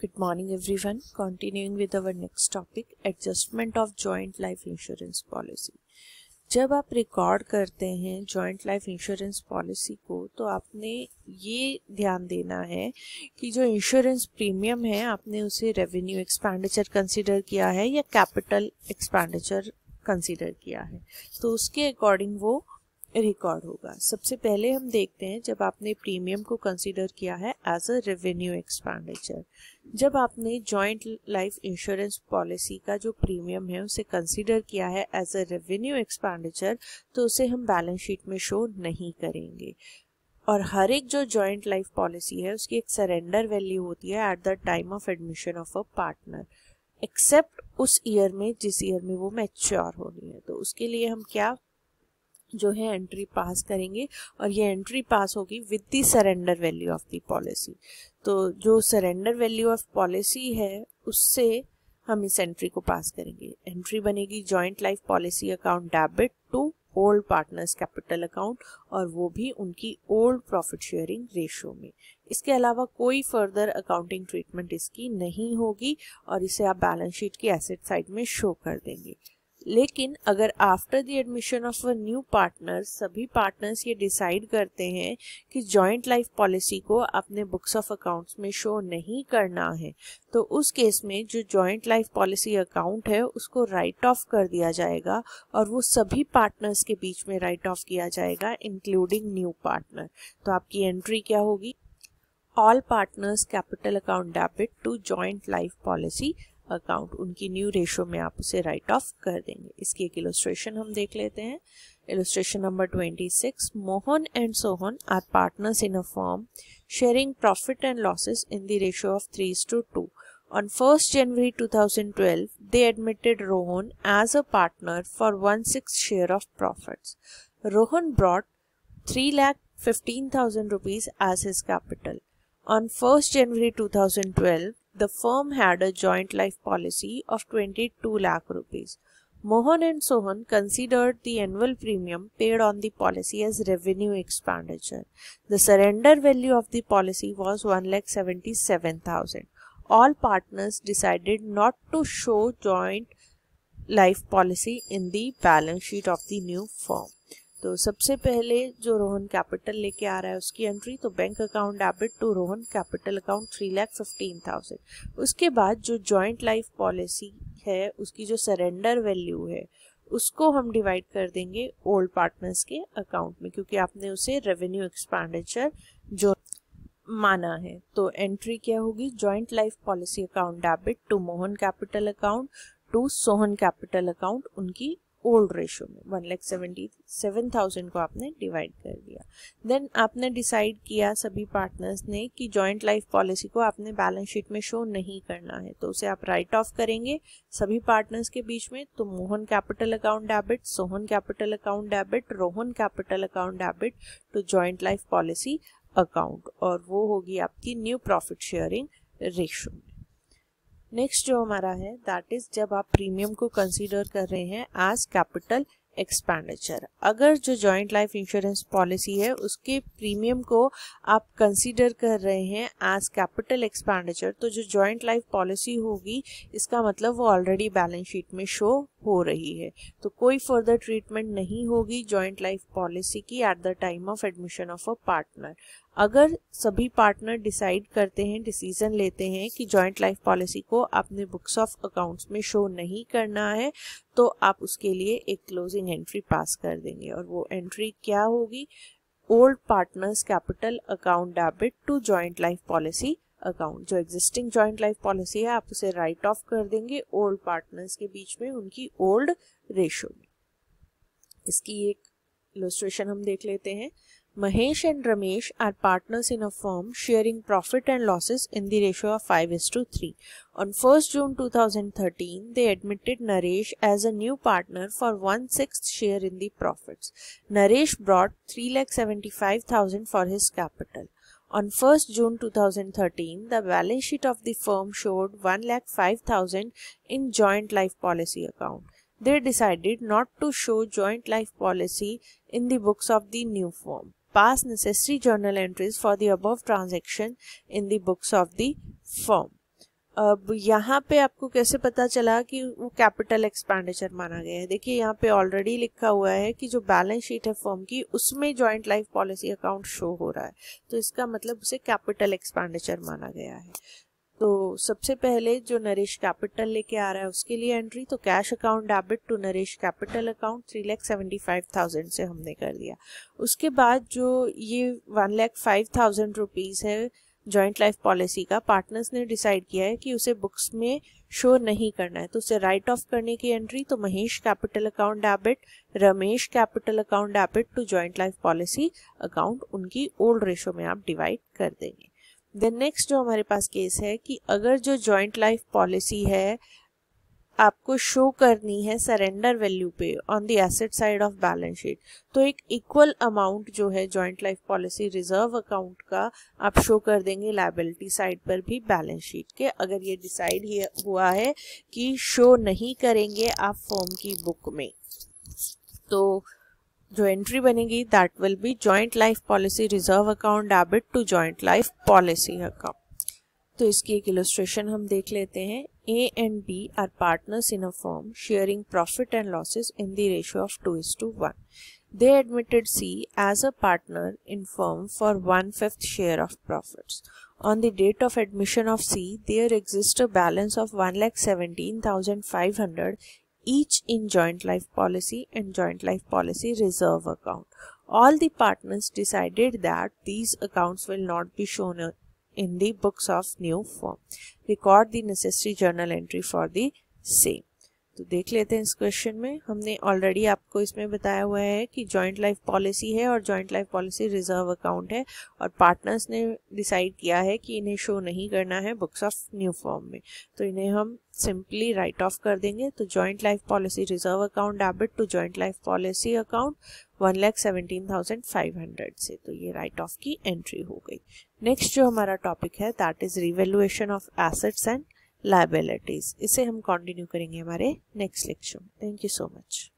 Good morning everyone. Continuing with our next topic, adjustment of joint life insurance policy. जब आप record करते हैं joint life insurance policy को तो आपने ये ध्यान देना है कि जो इंश्योरेंस प्रीमियम है आपने उसे रेवेन्यू एक्सपेंडिचर कंसीडर किया है या कैपिटल एक्सपेंडिचर कंसीडर किया है, तो उसके अकॉर्डिंग वो रिकॉर्ड होगा। सबसे पहले हम देखते हैं जब आपने प्रीमियम को कंसीडर किया है एज अ रेवेन्यू एक्सपेंडिचर। जब आपने जॉइंट लाइफ इंश्योरेंस पॉलिसी का जो प्रीमियम है उसे कंसीडर किया है एज अ रेवेन्यू एक्सपेंडिचर, तो उसे हम बैलेंस शीट में शो नहीं करेंगे। और हर एक जो जॉइंट लाइफ पॉलिसी है उसकी एक सरेंडर वैल्यू होती है at the time of admission of a partner, except उस ईयर में जिस ईयर में वो मैच्योर होनी है। तो उसके लिए हम क्या जो है एंट्री पास करेंगे और ये एंट्री पास होगी with the surrender value of the policy. तो जो सरेंडर वैल्यू ऑफ पॉलिसी है उससे हम इस एंट्री को पास करेंगे। एंट्री बनेगी joint life policy account debit to old partners capital account, और वो भी उनकी ओल्ड प्रॉफिट शेयरिंग रेशियो में। इसके अलावा कोई फर्दर अकाउंटिंग ट्रीटमेंट इसकी नहीं होगी और इसे आप बैलेंस शीट की एसेट साइड में शो कर देंगे। लेकिन अगर after the admission of a new partner सभी पार्टनर्स ये डिसाइड करते हैं कि जॉइंट लाइफ पॉलिसी को अपने बुक्स ऑफ अकाउंट्स में शो नहीं करना है, तो उस केस में जो जॉइंट लाइफ पॉलिसी अकाउंट है उसको राइट ऑफ कर दिया जाएगा और वो सभी पार्टनर्स के बीच में राइट ऑफ किया जाएगा इंक्लूडिंग न्यू पार्टनर। तो आपकी एंट्री क्या होगी? All partners capital account debit to joint life policy account, उनकी न्यू रेशो में आप उसे राइट ऑफ कर देंगे। इसकी एक इलस्ट्रेशन हम देख लेते हैं। Illustration number 26। Mohan and Sohan are partners in a firm sharing profit and losses in the ratio of 3:2। On 1st January 2012, they admitted Rohan as a partner for 1/6 share of profits. Rohan brought 3,15,000 rupees as his capital. On 1st January 2012, the firm had a joint life policy of 22 lakh rupees. Mohan and Sohan considered the annual premium paid on the policy as revenue expenditure. The surrender value of the policy was 1,77,000. All partners decided not to show joint life policy in the balance sheet of the new firm. तो सबसे पहले जो Rohan capital लेके आ रहा है उसकी entry, तो bank account debit to Rohan capital account 3,15,000। उसके बाद जो जॉइंट लाइफ पॉलिसी है उसकी जो सरेंडर वैल्यू है उसको हम डिवाइड कर देंगे ओल्ड पार्टनर्स के अकाउंट में, क्योंकि आपने उसे रेवेन्यू एक्सपेंडिचर जो माना है। तो एंट्री क्या होगी? Joint life policy account debit to Mohan capital account to Sohan capital account, उनकी ओल्ड रेशो में 1,77,000 को आपने डिवाइड कर दिया। देन आपने डिसाइड किया सभी पार्टनर्स ने कि जॉइंट लाइफ पॉलिसी को आपने बैलेंस शीट में शो नहीं करना है, तो उसे आप राइट ऑफ करेंगे सभी पार्टनर्स के बीच में। तो Mohan capital account debit, Sohan capital account debit, Rohan capital account debit to joint life policy account, और वो होगी आपकी new profit sharing ratio. Next जो हमारा है दैट इज जब आप प्रीमियम को कंसीडर कर रहे हैं एज कैपिटल एक्सपेंडिचर। अगर जो जॉइंट लाइफ इंश्योरेंस पॉलिसी है उसके प्रीमियम को आप कंसीडर कर रहे हैं एज कैपिटल एक्सपेंडिचर, तो जो जॉइंट लाइफ पॉलिसी होगी इसका मतलब वो ऑलरेडी बैलेंस शीट में शो हो रही है, तो कोई फर्दर ट्रीटमेंट नहीं होगी जॉइंट लाइफ पॉलिसी की eight the time of admission of a partner. अगर सभी पार्टनर डिसाइड करते हैं, डिसीजन लेते हैं कि जॉइंट लाइफ पॉलिसी को अपने बुक्स ऑफ अकाउंट्स में शो नहीं करना है, तो आप उसके लिए एक क्लोजिंग एंट्री पास कर देंगे। और वो एंट्री क्या होगी? Old partners capital account debit to joint life policy account. जो एग्जिस्टिंग जॉइंट लाइफ पॉलिसी है आप उसे राइट ऑफ कर देंगे ओल्ड पार्टनर्स के बीच में उनकी ओल्ड रेशो में। इसकी एक इलस्ट्रेशन हम देख लेते हैं। Mahesh and Ramesh are partners in a firm sharing profit and losses in the ratio of 5:3. On 1st June 2013, they admitted Naresh as a new partner for 1/6 share in the profits. Naresh brought 3,75,000 for his capital. On 1st June 2013, the balance sheet of the firm showed 1,05,000 in joint life policy account. They decided not to show joint life policy in the books of the new firm. Pass necessary journal entries for the above transaction in the books of the firm. अब यहाँ पे आपको कैसे पता चला कि वो capital expenditure माना गया है? देखिए यहाँ पे ऑलरेडी लिखा हुआ है कि जो बैलेंस शीट है फर्म की उसमें joint life policy account show हो रहा है, तो इसका मतलब उसे कैपिटल एक्सपेंडिचर माना गया है। तो सबसे पहले जो नरेश कैपिटल लेके आ रहा है उसके लिए एंट्री, तो cash account debit to Naresh capital account 3,75,000 से हमने कर दिया। उसके बाद जो ये 1,05,000 रुपीज़ है जॉइंट लाइफ पॉलिसी का, पार्टनर्स ने डिसाइड किया है कि उसे बुक्स में शो नहीं करना है, तो उसे राइट ऑफ करने की एंट्री, तो Mahesh capital account debit Ramesh capital account debit to joint life policy account, उनकी ओल्ड रेशो में आप डिवाइड कर देंगे। देन नेक्स्ट जो हमारे पास केस है कि अगर जो जॉइंट लाइफ पॉलिसी है आपको शो करनी है सरेंडर वैल्यू पे on the asset side of balance sheet, तो एक इक्वल अमाउंट जो है joint life policy reserve account का आप शो कर देंगे लायबिलिटी साइड पर भी बैलेंस शीट के। अगर ये डिसाइड हुआ है कि शो नहीं करेंगे आप फर्म की बुक में, तो जो एंट्री बनेगी that will be joint life policy reserve account debit to joint life policy account. तो इसकी एक इलस्ट्रेशन हम देख लेते हैं। A and B are partners in a firm sharing profit and losses in the ratio of 2:1. They admitted C as a partner in firm for 1/5 share of profits. On the date of admission of C, there exists a balance of 1,17,500 each in joint life policy and joint life policy reserve account. All the partners decided that these accounts will not be shown in the books of new firm. Record the necessary journal entry for the same. तो देख लेते हैं इस question में। हमने already आपको इसमें बताया हुआ है कि जॉइंट लाइफ पॉलिसी है और joint life policy reserve account है, और पार्टनर्स ने डिसाइड किया है कि इन्हें शो नहीं करना है बुक्स ऑफ न्यू फॉर्म में, तो इन्हें हम सिंपली राइट ऑफ कर देंगे। तो joint life policy reserve account debit to joint life policy account 1,17,500 से, तो ये राइट ऑफ की एंट्री हो गई। नेक्स्ट जो हमारा टॉपिक है that is revaluation of assets and liabilities, इसे हम कंटिन्यू करेंगे हमारे नेक्स्ट लेक्चर में। Thank you so much.